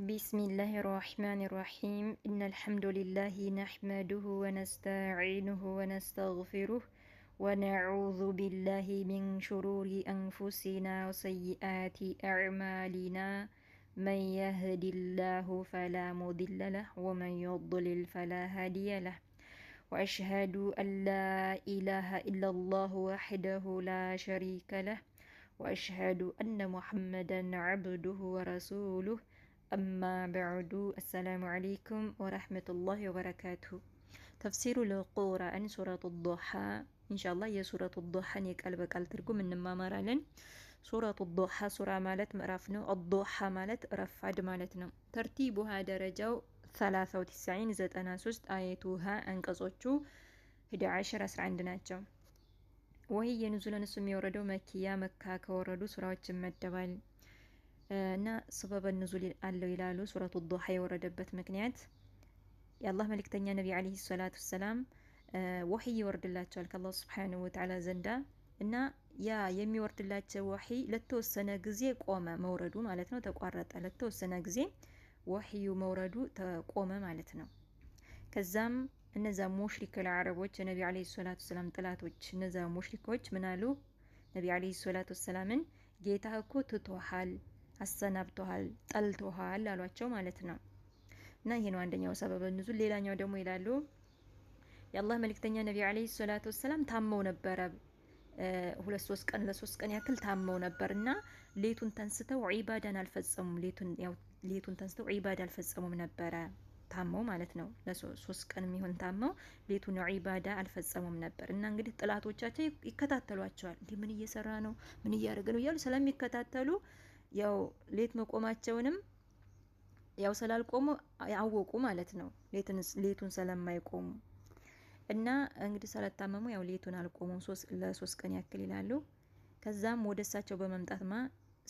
بسم الله الرحمن الرحيم إن الحمد لله نحمده ونستعينه ونستغفره ونعوذ بالله من شرور أنفسنا وسيئات أعمالنا من يهد الله فلا مضل له ومن يضلل فلا هادي له وأشهد أن لا إله إلا الله وحده لا شريك له وأشهد أن محمدا عبده ورسوله أما بعد السلام عليكم ورحمة الله وبركاته تفسير القرآن سورة الضحى إن شاء الله يا سورة الضحى يقال بقال ترجم إنما مرالن سورة الضحى سورة مالت مقرافنو الضحى مالت رفعد مالتنا ترتيبها درجة 93 زتنا سوست آياتها أنقصوچو 11 11 ናቸው وهي ينزل نسم يوردو مكية مكة كوردو سورة مدبال እና ሰበበ ንዙል አለው ይላሉ ሱረቱ ዱሃ የወረደበት ምክንያት የአላህ መልእክተኛ ነብይ አለይሂ ሰላቱ ሰላም ወህይ ይወርድላቸዋል ከአላህ Subhanahu Wa Ta'ala ዘንዳ እና ያ የሚወርድላቸው ወህይ ለተወሰነ ጊዜ ቆመ መውረዱ ማለት ነው ተቋረጠ ለተወሰነ ጊዜ ወህዩ መውረዱ ተቆመ ማለት ነው ከዛም እነዛ ሙሽሪክ አረቦች ነብይ አለይሂ ሰላቱ ሰላም ጥላቶች እነዛ ሙሽሪኮች ምናሉ ነብይ አለይሂ ሰላቱ ሰላምን ጌታ እኮ ትቶሃል አሰናብቶሃል ጠልቶሃል አሏቸው ማለት ነው እና ይሄ ነው አንደኛው ሰበበ ንዙል ሌላኛው ደግሞ ይላሉ የአላህ መልእክተኛ ነብይ አለይሂ ሰላቱ ሰላም ታመው ነበር ለ3 ቀን ያክል ታመው ነበርና ሌቱን ተንስተው ዒባዳን አልፈጸሙም ሌቱን ተንስተው ዒባዳ አልፈጸሙም ነበር ታመው ማለት ነው ለ3 ቀን የሚሆን ታመው ሌቱን ዒባዳ አልፈጸሙም ነበር እና እንግዲህ ጥላቶቻቸው ይከታተሏቸዋል እንዴ ምን እየሰራ ነው ምን እያደረገ ነው ይላሉ ስለሚከታተሉ ያው ሌት መቆማቸውንም ያው ስላልቆሙ ያወቁ ማለት ነው ሌቱን ስለማይቆሙ እና እንግዲህ ስለታመሙ ያው ሌቱን አልቆሙም ለ3 ቀን ያክል ይላሉ ከዛም ወደሳቸው በመምጣትማ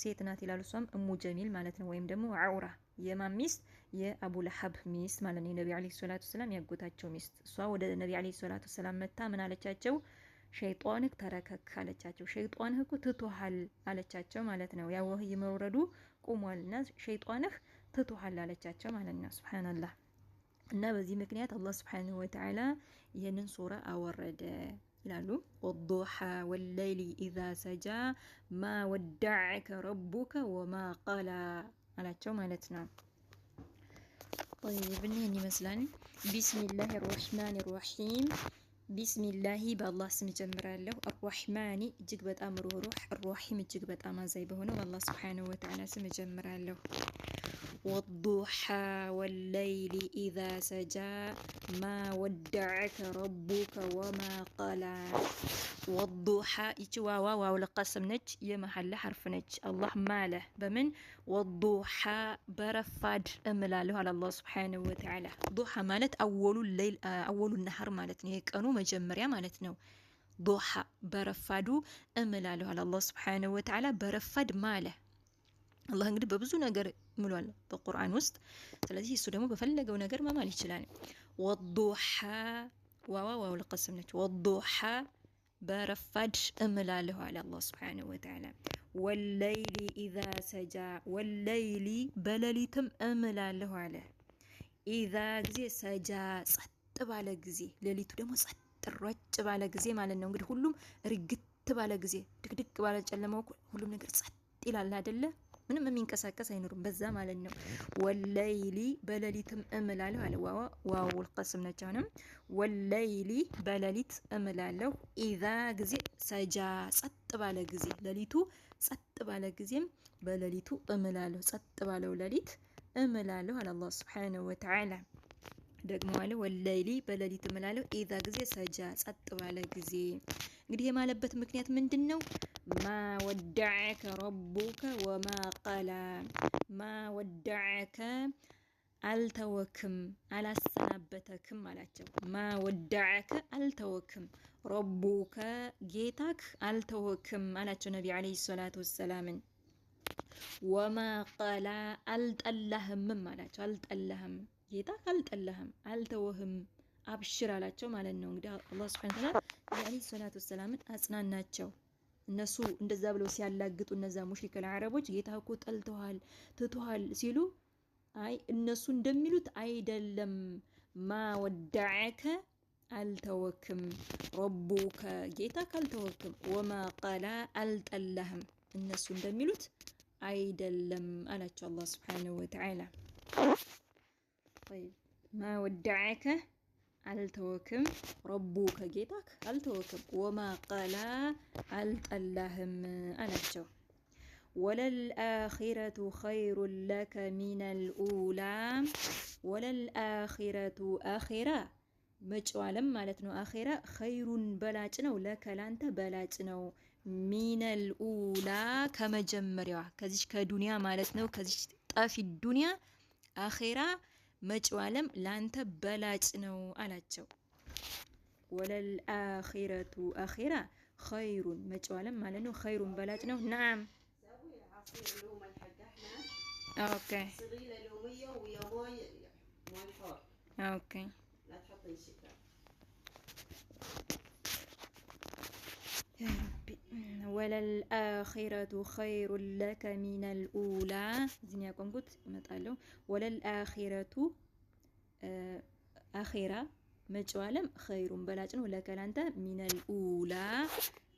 ሴት ናት ይላሉ እሷም እሙ ጀሚል ማለት ነው ወይም ደግሞ አውራ የማን ሚስት የአቡ ለሐብ ሚስት ማለት ነው ነብዩ አለይሂ ሰላቱ ሰላም ያጎታቸው ሚስት እሷ ወደ ነብዩ አለይሂ ሰላቱ ሰላም መጣ ምን አለቻቸው ሸይጣንክ ተረከክ አለቻቸው ሸይጣንህ እኮ ትቶሃል አለቻቸው ማለት ነው ያው ወህይ መውረዱ ቆሟልና ሸይጣንህ ትቶሃል አለቻቸው ማለት ነው ሱብሃንአላህ እና በዚህ ምክንያት አላህ Subhanahu Wa Ta'ala ይሄንን ሱራ አወረደ ይላሉ والضحى والليل إذا سجى ما ودعك ربك وما قلى አላቸው ማለት ነው طيب እንሂድ ይመስላል بسم الله الرحمن الرحيم بسم الله بالله ስም ጀምራለሁ الرحمن እጅግ በጣም ሩህሩህ الرحيم እጅግ በጣም አዛኝ በሆነው አላህ Subhanahu Wa Ta'ala ስም ጀምራለሁ والضحى والليل إذا سجى ما ودعك ربك وما قلى والضحى يتوا واو لقسم نج يمحل حرف نج الله ماله بمن والضحى برفاد املاله على الله سبحانه وتعالى ضحى مالت اول الليل اول النهار مالتني يقنو مجمريا مالتنو ضحى برفادو املاله على الله سبحانه وتعالى برفاد ماله الله እንግዲህ በብዙ ነገር ምሏል በቁርአን ውስጥ ስለዚህ እሱ ደግሞ በፈለገው ነገር ማማል ይችላል والضحى واو لقسم نج والضحى برفاد املاله على الله سبحانه وتعالى والليل إذا سجى والليل بلليتم املاله عليه إذا غزي سجى ጸጥ ባለ ጊዜ ሌሊቱ ደግሞ ጸጥ ረጭ ባለ ጊዜ ማለት ነው እንግዲህ ሁሉም ርግት ባለ ጊዜ ድቅድቅ ባለ ጨለማው ሁሉም ነገር ጸጥ ይላል አይደለ ምንም የሚንቀሳቀስ አይኖርም በዛ ማለት ነው ወለይሊ በለሊትም እምላለው አለ ዋው القسم ነቻንም ወለይሊ በለሊት እምላለው اذا ጊዜ ሰጃ ጸጥ ባለ ጊዜ ሌሊቱ ጸጥ ባለ ጊዜም በሌሊቱ እምላለው ጸጥ ባለው ሌሊት እምላለው አለ አላህ Subhanahu Wa Ta'ala ደግሞ አለ ወለይሊ በሌሊት እምላለው اذا ጊዜ ሰጃ ጸጥ ባለ ጊዜ እንግዲህ የማለበት ምክንያት ምንድነው ما ودعك ربك وما قلى ما ودعك አልተወክም አላሰናበተክም አላቸው ما ودعك አልተወክም ربك ጌታክ አልተወክም አላቸው ነብዩ አለይሂ ሰላቱ ወሰላም وما قلى አልጠላህም አላቸው አልጠላህም ጌታክ አልጠላህም አልተወህም አብሽር አላቸው ማለት ነው እንግዲህ አላህ Subhanahu Wa Ta'ala አለይሂ ሰላቱ ወሰላም አጽናናቸው እነሱ እንደዛ ብለው ሲያላግጡ እነዛ ሙሽሪክ አረቦች ጌታ እኮ ጠልተዋል ትተዋል ሲሉ አይ እነሱ እንደሚሉት አይደለም ማ ወደዐከ አልተወክም ረቡከ ጌታ ካልተወክም ወማ ቀላ አልጠላህም እነሱ እንደሚሉት አይደለም አላቸው አላህ Subhanahu Wa Ta'ala طيب ما ودعك አልተወክም ረቡከ ጌታክ አልተወክም ወማ ቀላ አልጠላህም አላቸው ወለልአኺረቱ ኸይሩን ለከ ሚነል ኡላ ወለልአኺረቱ አኺራ መጪው ዓለም ማለት ነው አኺራ ኸይሩን በላጭ ነው ለከ ላንተ በላጭ ነው ሚነል ኡላ ከመጀመሪያዋ ከዚህ ከዱንያ ማለት ነው ከዚህ ጠፊ ዱንያ አኺራ መጪው ዓለም ላንተ በላጭ ነው አላቸው ወለልአኺረቱ አኺራ ኸይሩን መጪው ዓለም ማለት ነው ኸይሩን በላጭ ነው ናም اوكي صغيره لوميه ويا ماي حار اوكي لا تحطي شكر يا ربي وللآخرة خير لك من الأولى زين يكون قلت متقالو وللآخرة آخرة مجوالم خير بلاجن ولك لانت من الأولى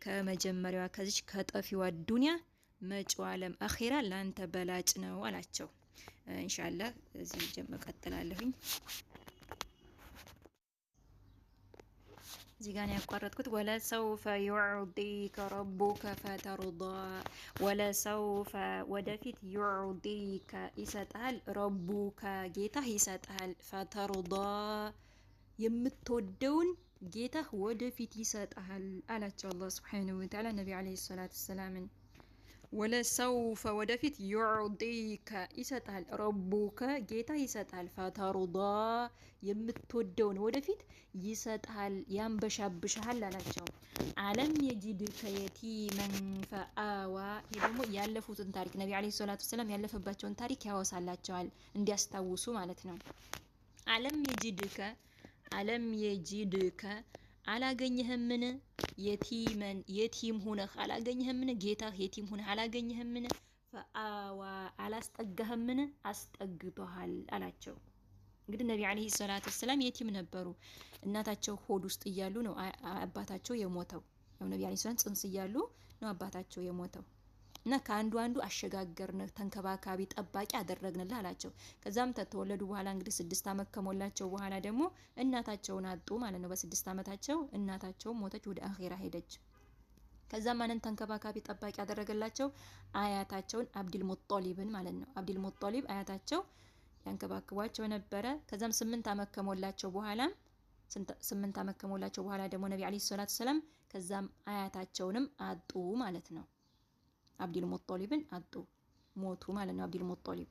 كما جمروا كذش كطفي والدنيا መጪው ዓለም አኺራ ላንተ በላጭ ነው አላቸው ኢንሻአላህ እዚህ ጀመር ቀጥላለሁኝ እዚህ ጋር ያቋረጥኩት ወለሰውፈ يعطيك ربك فترضى ወለሰውፈ ወደፊት يعطيك ይሰጣል ረቡከ ጌታህ ይሰጣል فترضى የምትወደውን ጌታህ ወደፊት ይሰጣል አላቸው አላህ Subhanahu Wa Ta'ala ነብዩ አለይሂ ሰላቱ ሰላም ወለሰውፈ ወደፊት يعطيك ይሰጣል ረቡከ ጌታ ይሰጣል فترضى የምትወደውን ወደፊት ይሰጣል ያንበሻብሻል አላቸው ዓለም የጂድከ የቲመን ፈአዋ ይሄ ደግሞ ያለፉትን ታሪክ ነብዩ አለይሂ ሰላቱ ሰላም ያለፈባቸውን ታሪክ ያወሳላቸዋል እንዲያስታውሱ ማለት ነው ዓለም የጂድከ አላገኘህምን የቲም ሆነህ አላገኘህምን ጌታህ የቲም ሆነህ አላገኘህምን ፈአዋ አላስጠጋህምን አስጠግቶሃል አላቸው እንግዲህ ነብዩ አለይሂ ሰላቱ ሰላም የቲም ነበሩ እናታቸው ሆድ ውስጥ እያሉ ነው አባታቸው የሞተው ያው ነብዩ አለይሂ ሰላም ጽንስ እያሉ ነው አባታቸው የሞተው እና ከአንዱ አሸጋገርን ተንከባካቢ ጠባቂ አደረግንልህ አላቸው ከዛም ተተወለዱ በኋላ እንግዲህ 6 አመት ከሞላቸው በኋላ ደግሞ እናታቸውን አጡ ማለት ነው በ6 አመታቸው እናታቸው ሞተች ወደ አኺራ ሄደች ከዛም ማንን ተንከባካቢ ጠባቂ አደረገላቸው አያታቸውን አብዱል ሙጠሊብን ማለት ነው አብዱል ሙጠሊብ አያታቸው ያንከባክቧቸው ነበረ ከዛም 8 አመት ከሞላቸው በኋላ 8 አመት ከሞላቸው በኋላ ደግሞ ነብዩ አለይሂ ሰላቱ ሰላም ከዛም አያታቸውንም አጡ ማለት ነው አብዱል ሙጠሊብን አጡ ሞቱ ማለት ነው አብዱል ሙጠሊብ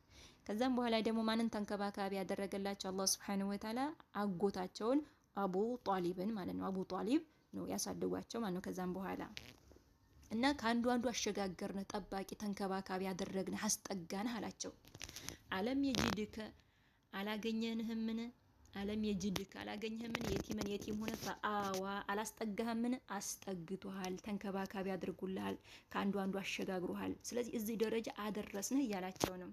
ከዛም በኋላ ደግሞ ማንን ተንከባካቢ ያደረገላቸው አላህ Subhanahu Wa Ta'ala አጎታቸውን አቡ ጣሊብን ማለት ነው አቡ ጣሊብ ነው ያሳደጓቸው ማለት ነው ከዛም በኋላ እና ከአንዱ አሸጋገርን ጠባቂ ተንከባካቢ ያደረግን አስጠጋን አላቸው ዓለም የጂድከ አላገኘንህምን ዓለም የጂድከ አላገኘህምን የቲም ሆነ ፈአዋ አላስጠጋህምን አስጠግቶሃል ተንከባካቢ አድርጉልሃል ከአንዱ አሸጋግሮሃል ስለዚህ እዚህ ደረጃ አደረስንህ ያላቸው ነው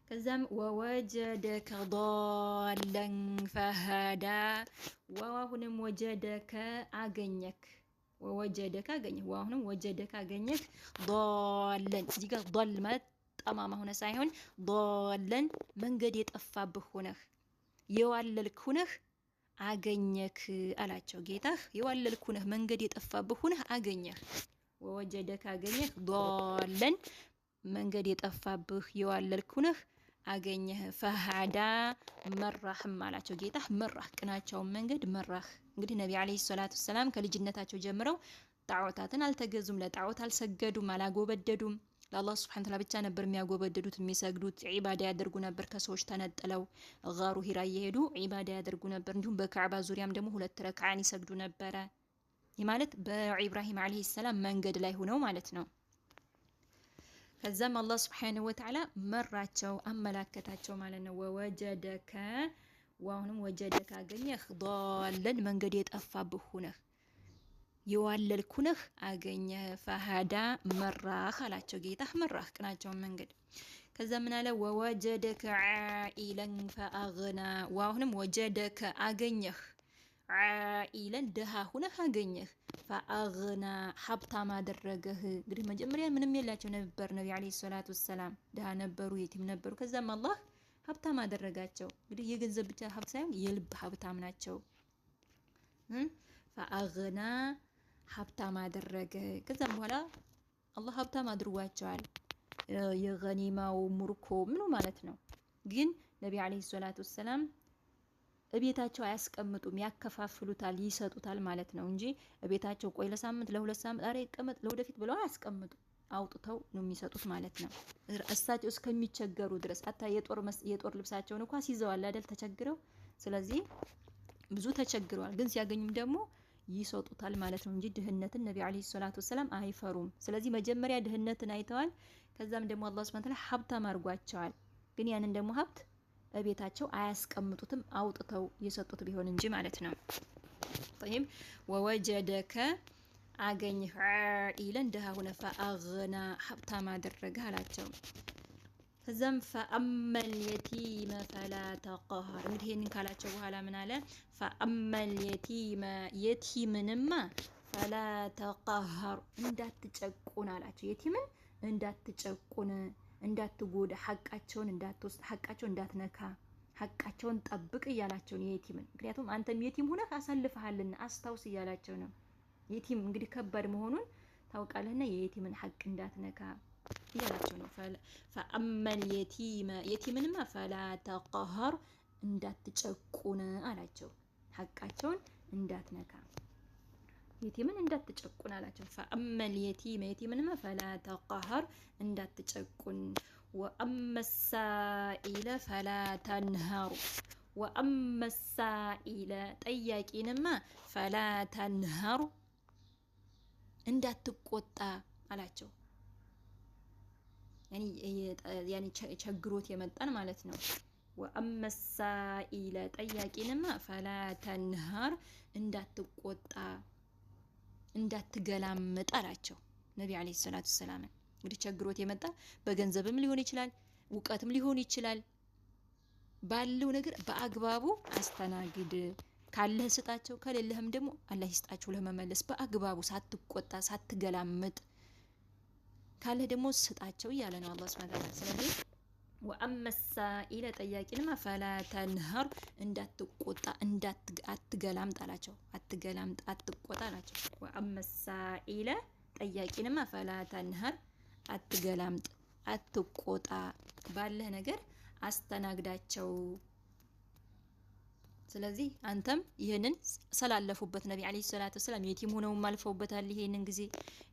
ከዛም ወወጀደከ ضالن فهدى ወአሁንም ወጀደከ አገኘክ ወአሁንም ወጀደከ አገኘክ ضالن እዚህ ጋር ضل ማለት ጠማማ ሆነ ሳይሆን ضالن መንገድ የጠፋብህ ሆነህ የዋለልክ ሆነህ አገኘክ አላቸው ጌታህ የዋለልክ ሆነህ መንገድ የጠፋብህ ሆነህ አገኘህ ወወጀደከ አገኘህ ضالن መንገድ የጠፋብህ የዋለልክ ሆነህ አገኘህ ፈሃዳ መራህም አላቸው ጌታህ መራህ ቅናቸውን መንገድ መራህ እንግዲህ ነብዩ አለይሂ ሰላቱ ሰላም ከልጅነታቸው ጀምረው ጣዖታትን አልተገዙም ለጣዖት አልሰገዱም አላጎበደዱም ለአላህ Subhanahu Wa Ta'ala ብቻ ነበር የሚያጎበደዱት የሚሰግዱት ኢባዳ ያደርጉ ነበር ከሰዎች ተነጥለው ጋሩ ሂራ እየሄዱ ኢባዳ ያደርጉ ነበር እንዲሁም በካዕባ ዙሪያም ደግሞ 2 ረካዓን ይሰግዱ ነበር ይህ ማለት በኢብራሂም አለይሂ ሰላም መንገድ ላይ ሆነው ማለት ነው ከዛም አላህ Subhanahu Wa Ta'ala መራቸው አመላከታቸው ማለት ነው ወወጀደከ ወአሁንም ወጀደከ አገኘህ ضالن መንገድ የጠፋብህ ሆነህ የዋለልክ ሆነህ አገኘህ ፈሃዳ መራህ አላቸው ጌታህ መራህ ቅናቸውን መንገድ ከዛ ምን አለ ወወጀደከ ዓኢለን ፈአግና ዋሁንም ወጀደከ አገኘህ ዓኢለን ድሃ ሁነህ አገኘህ ፈአግና ሀብታም አደረገህ። እንግዲህ መጀመሪያ ምንም የላቸው ነበር ነቢ ዓለይሂ ሰላቱ ወሰላም ድሃ ነበሩ፣ የቲም ነበሩ። ከዛም አላህ ሀብታም አደረጋቸው። እንግዲህ የገንዘብ ብቻ ሀብት ሳይሆን የልብ ሀብታም ናቸው። ፈአግና ሀብታም አደረገ። ከዛም በኋላ አላህ ሀብታም አድርጓቸዋል። የገኒማው ሙርኮ ምኑ ማለት ነው። ግን ነቢ ዓለይሂ ሰላቱ ወሰላም እቤታቸው አያስቀምጡም፣ ያከፋፍሉታል፣ ይሰጡታል ማለት ነው እንጂ እቤታቸው ቆይ ለሳምንት ለሁለት ሳምንት አረ ይቀመጥ ለወደፊት ብለው አያስቀምጡ፣ አውጥተው ነው የሚሰጡት ማለት ነው። እሳቸው እስከሚቸገሩ ድረስ አታ የጦር ልብሳቸውን እንኳን ሲይዘዋል አይደል ተቸግረው። ስለዚህ ብዙ ተቸግረዋል። ግን ሲያገኙም ደግሞ ይሰጡታል ማለት ነው እንጂ ድህነትን ነቢ ዓለይሂ ሰላቱ ወሰላም አይፈሩም። ስለዚህ መጀመሪያ ድህነትን አይተዋል። ከዛም ደግሞ አላህ ሱብሓነሁ ወተዓላ ሀብታም አድርጓቸዋል። ግን ያንን ደግሞ ሀብት እቤታቸው አያስቀምጡትም፣ አውጥተው የሰጡት ቢሆን እንጂ ማለት ነው። طيب ወወጀደከ አገኘህ ዓኢለን ድሃ ሆነ ፈአግና ሀብታም አደረገህ አላቸው። ከዛም ፈአመል የቲመ ፈላ ተቀሃር። እንግዲህ ይህንን ካላቸው በኋላ ምን አለ? ፈአመል የቲመ የቲምንማ ፈላ ተቀሃር እንዳትጨቁን አላቸው። የቲምን እንዳትጨቁን፣ እንዳትጎዳ፣ ሐቃቸውን እንዳትወስድ፣ ሐቃቸውን እንዳትነካ፣ ሐቃቸውን ጠብቅ እያላቸው ነው የቲምን። ምክንያቱም አንተም የቲም ሆነህ አሳልፈሃልና አስታውስ እያላቸው ነው። የቲም እንግዲህ ከባድ መሆኑን ታውቃለህና የየቲምን ሐቅ እንዳትነካ እያላቸው ነው። ፈአመል የቲመ የቲምንማ ፈላ ተቀሃር እንዳትጨቁን አላቸው። ሐቃቸውን እንዳትነካ የቲምን እንዳትጨቁን አላቸው። ፈአመል የቲመ የቲምንማ ፈላ ተቀሃር እንዳትጨቁን። ወአመ ሳኢለ ፈላ ተንሃሩ ወአመ ሳኢለ ጠያቂንማ ፈላ ተንሃሩ እንዳትቆጣ አላቸው። ያኒ ቸግሮት የመጣን ማለት ነው። ወአመ ሳኢለ ጠያቂንማ ፈላ ተንሃር እንዳትቆጣ እንዳትገላምጥ አላቸው ነቢ ዓለይሂ ሰላቱ ወሰላም። እንግዲህ ቸግሮት የመጣ በገንዘብም ሊሆን ይችላል፣ እውቀትም ሊሆን ይችላል። ባለው ነገር በአግባቡ አስተናግድ። ካለህ ስጣቸው፣ ከሌለህም ደግሞ አላህ ይስጣቸው ለመመለስ በአግባቡ ሳትቆጣ ሳትገላምጥ፣ ካለህ ደግሞ ስጣቸው እያለ ነው አላህ ሱብሓነሁ ወተዓላ። ስለዚህ ወአመ ሳኢለ ጠያቂንማ ፈላ ተንሃር እንዳትቆጣ አትገላምጥ አላቸው። አትገላምጥ አትቆጣ አላቸው። ወአመ ሳኢለ ጠያቂንማ ፈላ ተንሃር አትገላምጥ አትቆጣ፣ ባለህ ነገር አስተናግዳቸው። ስለዚህ አንተም ይህንን ስላለፉበት ነቢ ዓለይሂ ሰላቱ ወሰላም የቲም ሆነውም አልፈውበታል ይሄንን ጊዜ፣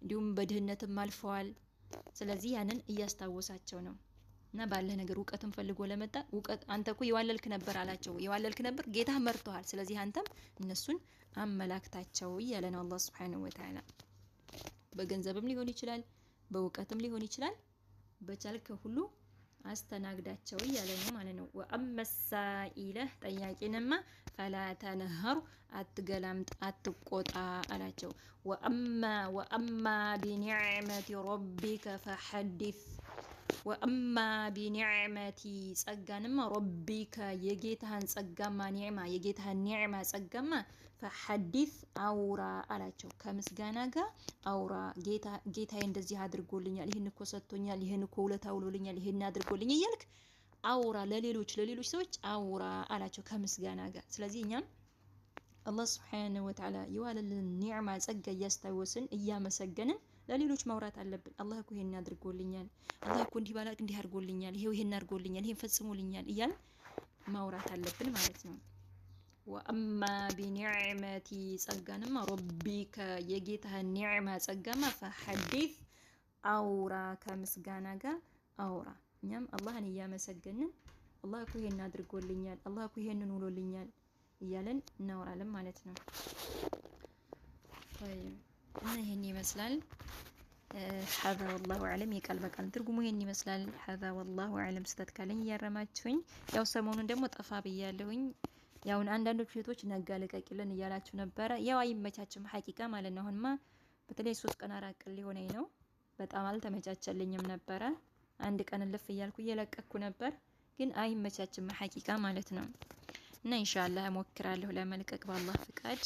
እንዲሁም በድህነትም አልፈዋል። ስለዚህ ያንን እያስታወሳቸው ነው። እና ባለህ ነገር እውቀትን ፈልጎ ለመጣ እውቀት አንተ እኮ የዋለልክ ነበር አላቸው። የዋለልክ ነበር ጌታህ መርቶሃል። ስለዚህ አንተም እነሱን አመላክታቸው እያለ ነው አላህ ሱብሓነሁ ወተዓላ። በገንዘብም ሊሆን ይችላል፣ በእውቀትም ሊሆን ይችላል። በቻልከ ሁሉ አስተናግዳቸው እያለ ነው ማለት ነው። ወአመ ሳኢለ ጠያቂንማ ፈላ ተንሃር አትገላምጥ አትቆጣ አላቸው። ወአማ ቢኒዕመቲ ረቢከ ፈሐዲስ ወአማ ቢኒዕመቲ ጸጋንማ ረቢከ የጌታህን ጸጋማ ኒዕማ የጌታህን ኒዕማ ጸጋማ ፈሐዲስ አውራ አላቸው። ከምስጋና ጋር አውራ። ጌታዬ እንደዚህ አድርጎልኛል፣ ይህን እኮ ሰጥቶኛል፣ ይህን እኮ ውለታ ውሎልኛል፣ ይህን አድርጎልኝ እያልክ አውራ፣ ለሌሎች ሰዎች አውራ አላቸው ከምስጋና ጋር። ስለዚህ እኛም አላህ ሱብሓነሁ ወተዓላ የዋለልን ኒዕማ ጸጋ እያስታወስን እያመሰገንን ለሌሎች ማውራት አለብን። አላህ እኮ ይሄን አድርጎልኛል፣ አላህ እኮ እንዲህ ባላቅ እንዲህ አድርጎልኛል፣ ይሄን አድርጎልኛል፣ ይሄን ፈጽሞልኛል እያል ማውራት አለብን ማለት ነው። ወአማ ቢኒዕመቲ ጸጋንማ ረቢከ የጌታህን ኒዕማ ጸጋማ ፈሐዲስ አውራ፣ ከምስጋና ጋር አውራ። እኛም አላህን እያመሰገንን አላህ እኮ ይሄን አድርጎልኛል፣ አላህ እኮ ይሄንን ውሎልኛል እያለን እናወራለን ማለት ነው። እና ይሄን ይመስላል። ሀዛ ወላሁ አዕለም። የቃል በቃል ትርጉሙ ይሄን ይመስላል። ሀዛ ወላሁ አዕለም። ስህተት ካለኝ እያረማችሁኝ። ያው ሰሞኑን ደግሞ ጠፋ ብያለሁኝ። ያው አንዳንዶቹ ሴቶች ነጋ ልቀቂልን እያላችሁ ነበረ። ያው አይመቻችም ሐቂቃ ማለት ነው። አሁንማ በተለይ 3 ቀን 4 ቀን ሊሆነኝ ነው። በጣም አልተመቻቸልኝም ነበረ። አንድ ቀን ልፍ እያልኩ እየለቀኩ ነበር፣ ግን አይመቻችም ሐቂቃ ማለት ነው። እና ኢንሻአላህ እሞክራለሁ ለመልቀቅ በአላህ ፍቃድ።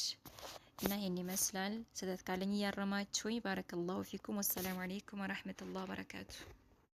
እና ይሄን ይመስላል። ስህተት ካለኝ እያረማችሁኝ። ባረከላሁ ፊኩም። ወሰላሙ አለይኩም ወራህመቱላሂ ወበረካቱ።